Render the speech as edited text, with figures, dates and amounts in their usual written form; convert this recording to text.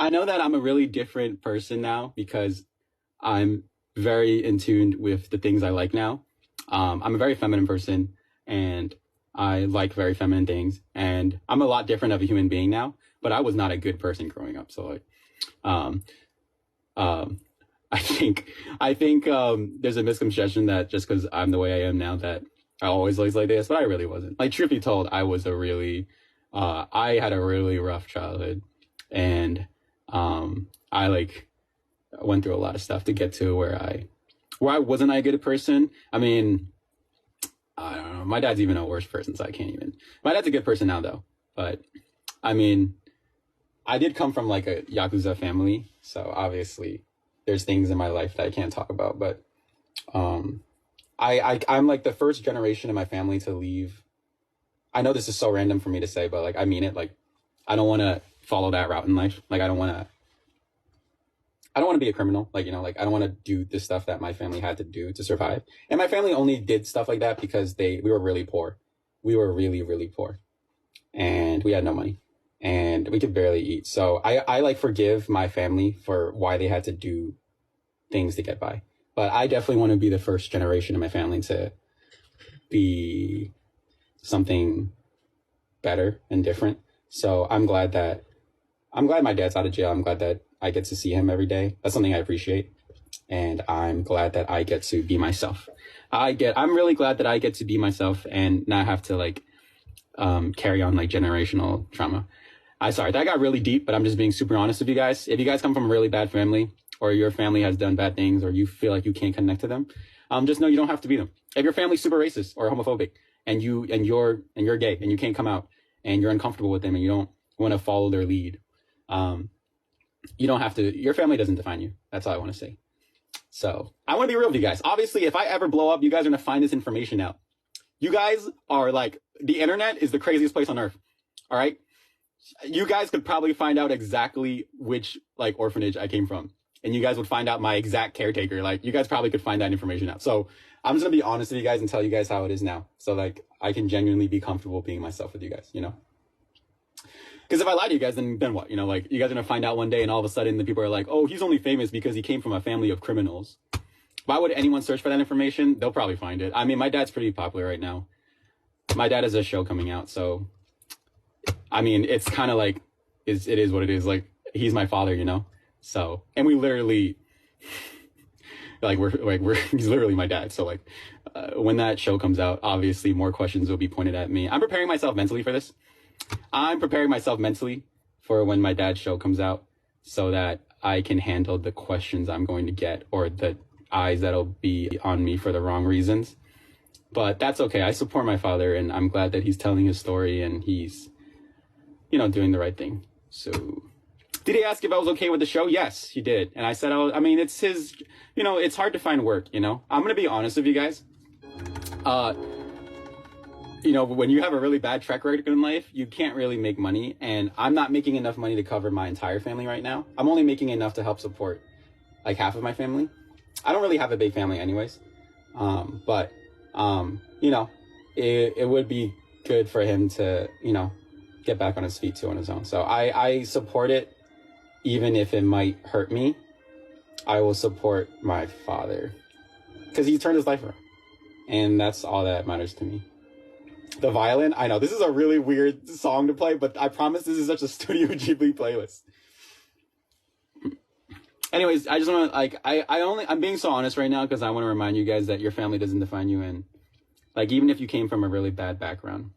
I know that I'm a really different person now because I'm very in tune with the things I like now. I'm a very feminine person and I like very feminine things, and I'm a lot different of a human being now, but I was not a good person growing up. So like, um, um, I think there's a misconception that just because I'm the way I am now that I always was like this, but I really wasn't. Like, truth be told, I had a really rough childhood, and I like went through a lot of stuff to get to where I wasn't a good person. I mean, I don't know. My dad's even a worse person, so I can't even. My dad's a good person now, though. But I mean, I did come from like a Yakuza family, so obviously there's things in my life that I can't talk about. But um, I'm like the first generation in my family to leave. I know this is so random for me to say, but like I mean it. Like I don't want to follow that route in life. Like I don't want to be a criminal. Like, like I don't want to do the stuff that my family had to do to survive. And my family only did stuff like that because we were really poor. We were really, really poor, and we had no money and we could barely eat. So I like forgive my family for why they had to do things to get by. But I definitely want to be the first generation in my family to be something better and different. So I'm glad my dad's out of jail. I'm glad that I get to see him every day. That's something I appreciate. And I'm glad that I get to be myself. I'm really glad that I get to be myself and not have to like, carry on like generational trauma. Sorry, that got really deep, but I'm just being super honest with you guys. If you guys come from a really bad family or your family has done bad things or you feel like you can't connect to them, just know you don't have to be them. If your family's super racist or homophobic and you're gay and you can't come out and you're uncomfortable with them and you don't want to follow their lead, you don't have to. Your family doesn't define you. That's all I want to say. So I want to be real with you guys. Obviously, if I ever blow up, you guys are going to find this information out. You guys are like, the internet is the craziest place on earth. All right. You guys could probably find out exactly which like orphanage I came from. And you guys would find out my exact caretaker. Like you guys probably could find that information out. So I'm just going to be honest with you guys and tell you guys how it is now. So like I can genuinely be comfortable being myself with you guys, Because if I lie to you guys, then what? Like you guys are going to find out one day and all of a sudden the people are like, oh, he's only famous because he came from a family of criminals. Why would anyone search for that information? They'll probably find it. I mean, my dad's pretty popular right now. My dad has a show coming out. So, I mean, it's kind of like, it is what it is. Like, he's my father, So, and we literally, he's literally my dad. So like, when that show comes out, obviously more questions will be pointed at me. I'm preparing myself mentally for this. I'm preparing myself mentally for when my dad's show comes out so that I can handle the questions I'm going to get or the eyes that'll be on me for the wrong reasons. But that's okay. I support my father and I'm glad that he's telling his story and he's, doing the right thing. So did he ask if I was okay with the show? Yes, he did. And I said, it's his, it's hard to find work, I'm going to be honest with you guys. When you have a really bad track record in life, you can't really make money. And I'm not making enough money to cover my entire family right now. I'm only making enough to help support like half of my family. I don't really have a big family anyways. But it would be good for him to, get back on his feet too on his own. So I support it, even if it might hurt me. I will support my father because he turned his life around. And that's all that matters to me. The violin, I know this is a really weird song to play, but I promise this is such a Studio Ghibli playlist. Anyways, I just want to I'm being so honest right now because I want to remind you guys that your family doesn't define you, and like even if you came from a really bad background,